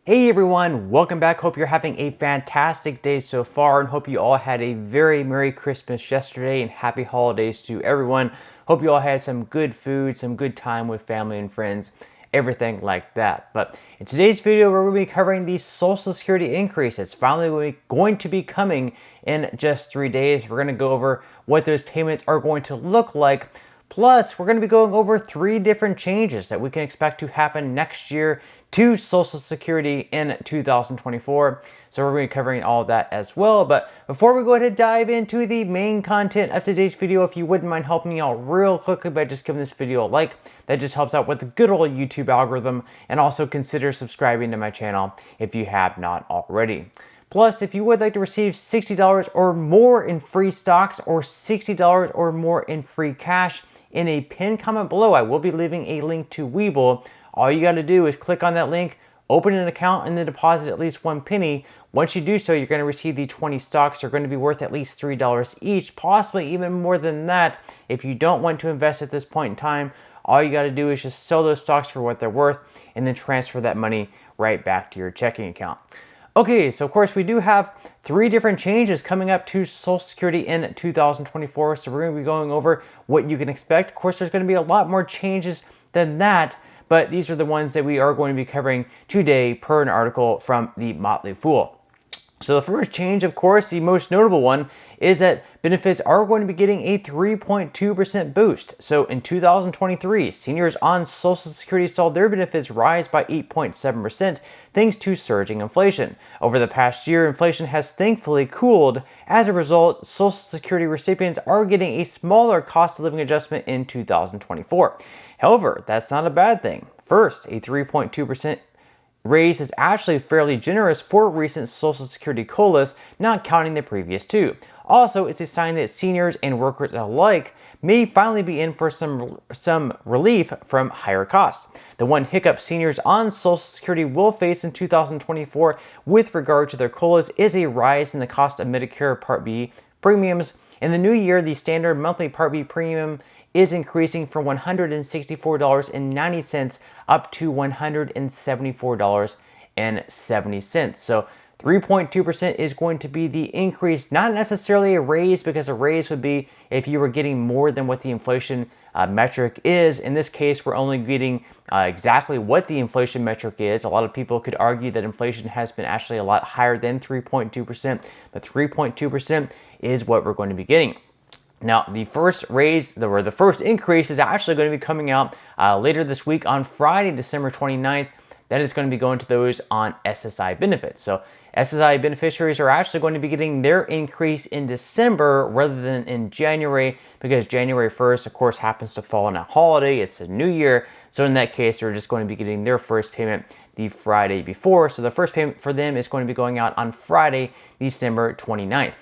Hey everyone, welcome back. Hope you're having a fantastic day so far and hope you all had a very Merry Christmas yesterday and happy holidays to everyone. Hope you all had some good food, some good time with family and friends, everything like that. But in today's video, we're going to be covering the Social Security increase. It's finally going to be coming in just 3 days. We're going to go over what those payments are going to look like. Plus, we're going to be going over 3 different changes that we can expect to happen next year to Social Security in 2024. So we're going to be covering all of that as well. But before we go ahead and dive into the main content of today's video, if you wouldn't mind helping me out real quickly by just giving this video a like, that just helps out with the good old YouTube algorithm. And also consider subscribing to my channel if you have not already. Plus, if you would like to receive $60 or more in free stocks or $60 or more in free cash, in a pinned comment below, I will be leaving a link to Webull. All you got to do is click on that link, open an account, and then deposit at least 1 penny. Once you do so, you're going to receive the 20 stocks. They're going to be worth at least $3 each, possibly even more than that. If you don't want to invest at this point in time, all you got to do is just sell those stocks for what they're worth and then transfer that money right back to your checking account. Okay, so of course we do have 3 different changes coming up to Social Security in 2024. So we're going to be going over what you can expect. Of course, there's going to be a lot more changes than that, but these are the ones that we are going to be covering today per an article from the Motley Fool. So the first change, of course, the most notable one, is that benefits are going to be getting a 3.2% boost. So in 2023, seniors on Social Security saw their benefits rise by 8.7% thanks to surging inflation. Over the past year, inflation has thankfully cooled. As a result, Social Security recipients are getting a smaller cost of living adjustment in 2024. However, that's not a bad thing. First, a 3.2% raise is actually fairly generous for recent Social Security COLAs, not counting the previous 2. Also, it's a sign that seniors and workers alike may finally be in for some relief from higher costs. The one hiccup seniors on Social Security will face in 2024 with regard to their COLAs is a rise in the cost of Medicare Part B premiums. In the new year, the standard monthly Part B premium is increasing from $164.90 up to $174.70. So 3.2% is going to be the increase, not necessarily a raise, because a raise would be if you were getting more than what the inflation metric is. In this case, we're only getting exactly what the inflation metric is. A lot of people could argue that inflation has been actually a lot higher than 3.2%, but 3.2% is what we're going to be getting. Now, the first raise, or the first increase, is actually going to be coming out later this week on Friday, December 29th. That is going to be going to those on SSI benefits. So SSI beneficiaries are actually going to be getting their increase in December rather than in January, because January 1st, of course, happens to fall on a holiday. It's a new year. So in that case, they're just going to be getting their first payment the Friday before. So the first payment for them is going to be going out on Friday, December 29th.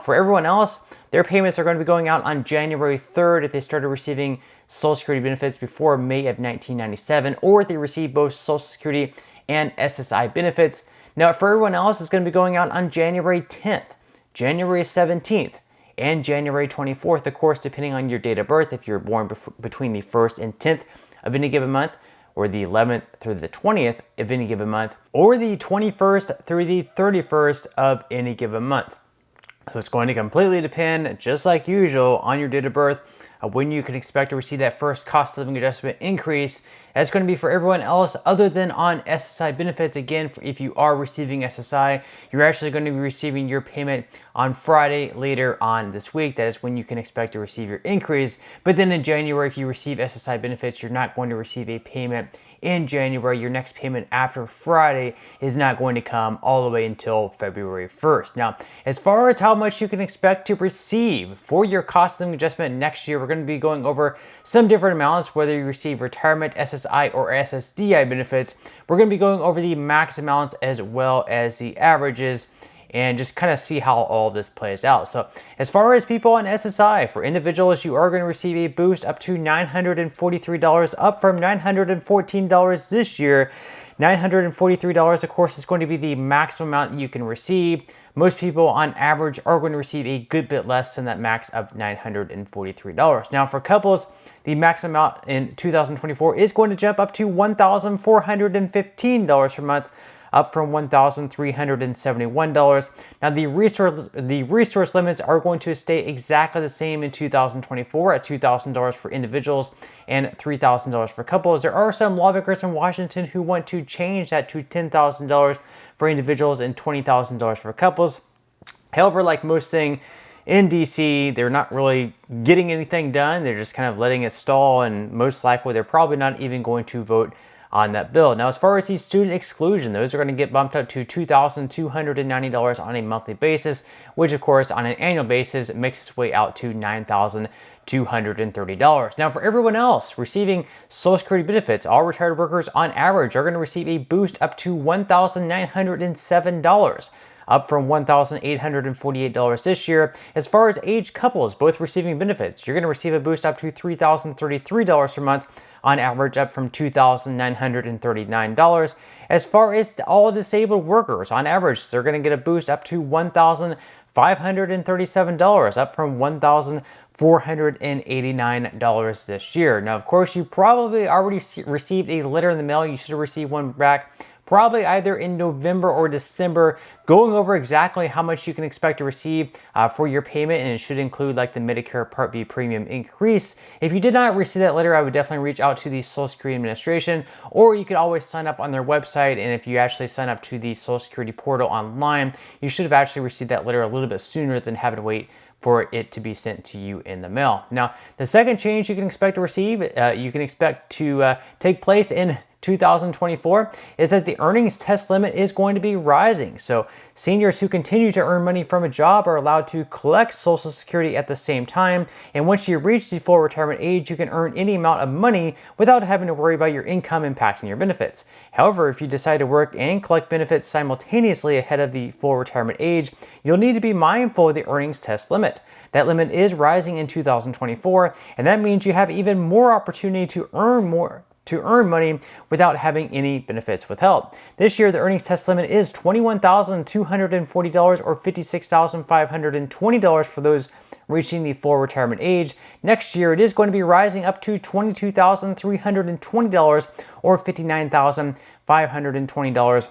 For everyone else, their payments are going to be going out on January 3rd if they started receiving Social Security benefits before May of 1997, or if they receive both Social Security and SSI benefits. Now, for everyone else, it's going to be going out on January 10th, January 17th, and January 24th, of course, depending on your date of birth, if you're born between the 1st and 10th of any given month, or the 11th through the 20th of any given month, or the 21st through the 31st of any given month. So it's going to completely depend, just like usual, on your date of birth, when you can expect to receive that first cost of living adjustment increase. That's going to be for everyone else other than on SSI benefits. Again, if you are receiving SSI, you're actually going to be receiving your payment on Friday later on this week. That is when you can expect to receive your increase. But then in January, if you receive SSI benefits, you're not going to receive a payment in January. Your next payment after Friday is not going to come all the way until February 1st. Now, as far as how much you can expect to receive for your cost of living adjustment next year, we're going to be going over some different amounts, whether you receive retirement, SSI, or SSDI benefits. We're going to be going over the max amounts as well as the averages, and just kind of see how all this plays out. So as far as people on SSI, for individuals, you are going to receive a boost up to $943, up from $914 this year. $943, of course, is going to be the maximum amount you can receive. Most people on average are going to receive a good bit less than that max of $943. Now for couples, the maximum amount in 2024 is going to jump up to $1,415 per month, up from $1,371. Now the resource limits are going to stay exactly the same in 2024 at $2,000 for individuals and $3,000 for couples. There are some lawmakers in Washington who want to change that to $10,000 for individuals and $20,000 for couples. However, like most things in DC, they're not really getting anything done. They're just kind of letting it stall, and most likely they're probably not even going to vote on that bill. Now, as far as the student exclusion, those are going to get bumped up to $2,290 on a monthly basis, which of course on an annual basis makes its way out to $9,230. Now, for everyone else receiving Social Security benefits, all retired workers on average are going to receive a boost up to $1,907. Up from $1,848 this year. As far as age couples both receiving benefits, you're going to receive a boost up to $3,033 per month on average, up from $2,939. As far as all disabled workers, on average, they're going to get a boost up to $1,537, up from $1,489 this year. Now, of course, you probably already received a letter in the mail. You should have received one back probably either in November or December, going over exactly how much you can expect to receive for your payment, and it should include like the Medicare Part B premium increase. If you did not receive that letter, I would definitely reach out to the Social Security Administration, or you could always sign up on their website, and if you actually sign up to the Social Security portal online, you should have actually received that letter a little bit sooner than having to wait for it to be sent to you in the mail. Now, the second change you can expect to receive, take place in 2024 is that the earnings test limit is going to be rising. So seniors who continue to earn money from a job are allowed to collect Social Security at the same time. And once you reach the full retirement age, you can earn any amount of money without having to worry about your income impacting your benefits. However, if you decide to work and collect benefits simultaneously ahead of the full retirement age, you'll need to be mindful of the earnings test limit. That limit is rising in 2024, and that means you have even more opportunity to earn money without having any benefits withheld. This year, the earnings test limit is $21,240 or $56,520 for those reaching the full retirement age. Next year, it is going to be rising up to $22,320 or $59,520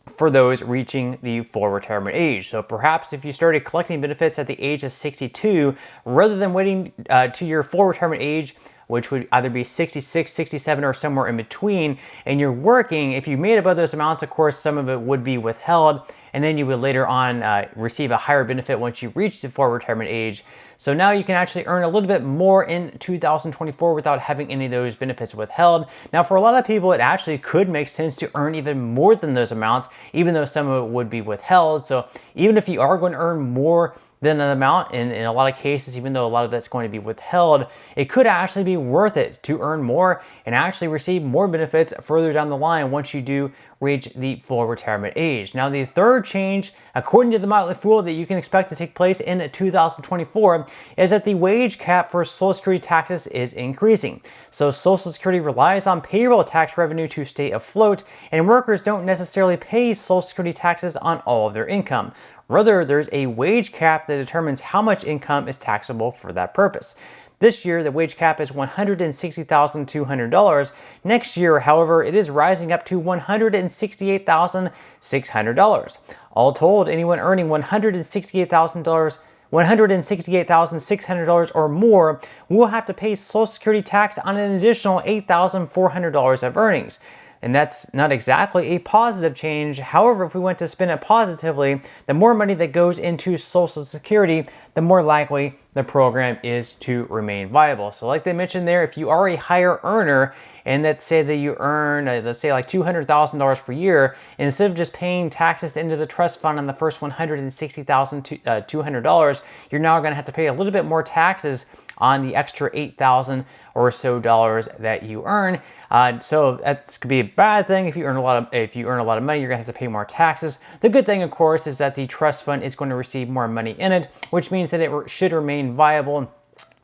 for those reaching the full retirement age. So perhaps if you started collecting benefits at the age of 62, rather than waiting to your full retirement age, which would either be 66, 67, or somewhere in between, and you're working, if you made above those amounts, of course, some of it would be withheld, and then you would later on receive a higher benefit once you reach the full retirement age. So now you can actually earn a little bit more in 2024 without having any of those benefits withheld. Now, for a lot of people, it actually could make sense to earn even more than those amounts, even though some of it would be withheld. So even if you are going to earn more than an amount, in a lot of cases, even though a lot of that's going to be withheld, it could actually be worth it to earn more and actually receive more benefits further down the line once you do reach the full retirement age. Now, the third change, according to the Motley Fool, that you can expect to take place in 2024 is that the wage cap for Social Security taxes is increasing. So Social Security relies on payroll tax revenue to stay afloat, and workers don't necessarily pay Social Security taxes on all of their income. Rather, there's a wage cap that determines how much income is taxable for that purpose. This year, the wage cap is $160,200. Next year, however, it is rising up to $168,600. All told, anyone earning $168,600 or more will have to pay Social Security tax on an additional $8,400 of earnings. And that's not exactly a positive change. However, if we want to spin it positively, the more money that goes into Social Security, the more likely the program is to remain viable. So like they mentioned there, if you are a higher earner, and let's say that you earn, let's say like $200,000 per year, instead of just paying taxes into the trust fund on the first $160,200, you're now going to have to pay a little bit more taxes on the extra $8,000 or so that you earn. So that could be a bad thing. If you earn a lot of money, you're gonna have to pay more taxes. The good thing, of course, is that the trust fund is going to receive more money in it, which means that it should remain viable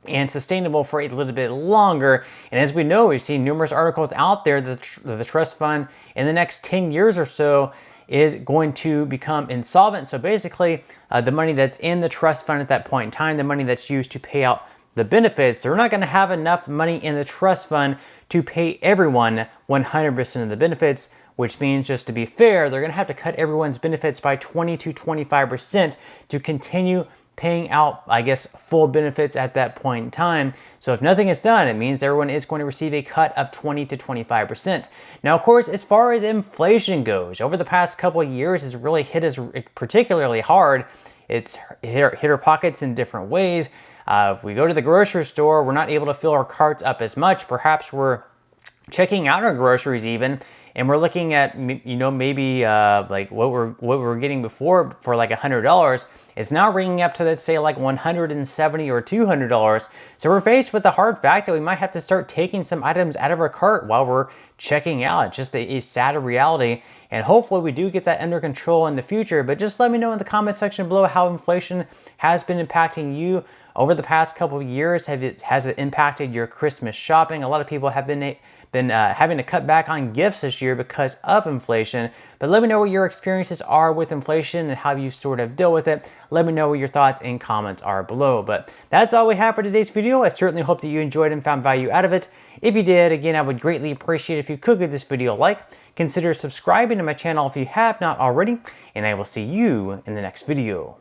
and sustainable for a little bit longer. And as we know, we've seen numerous articles out there that the trust fund in the next 10 years or so is going to become insolvent. So basically, the money that's in the trust fund at that point in time, the money that's used to pay out the benefits, they're not going to have enough money in the trust fund to pay everyone 100% of the benefits, which means, just to be fair, they're going to have to cut everyone's benefits by 20 to 25% to continue paying out, I guess, full benefits at that point in time. So if nothing is done, it means everyone is going to receive a cut of 20 to 25%. Now, of course, as far as inflation goes, over the past couple of years, it's really hit us particularly hard. It's hit our pockets in different ways. If we go to the grocery store, we're not able to fill our carts up as much. Perhaps we're checking out our groceries even, and we're looking at, maybe like what we were getting before for like $100. It's now ringing up to, let's say, like $170 or $200. So we're faced with the hard fact that we might have to start taking some items out of our cart while we're checking out. It's just a sad reality. And hopefully we do get that under control in the future. But just let me know in the comment section below how inflation has been impacting you over the past couple of years. Has it impacted your Christmas shopping? A lot of people have been having to cut back on gifts this year because of inflation. But let me know what your experiences are with inflation and how you sort of deal with it. Let me know what your thoughts and comments are below. But that's all we have for today's video. I certainly hope that you enjoyed and found value out of it. If you did, again, I would greatly appreciate if you could give this video a like. Consider subscribing to my channel if you have not already, and I will see you in the next video.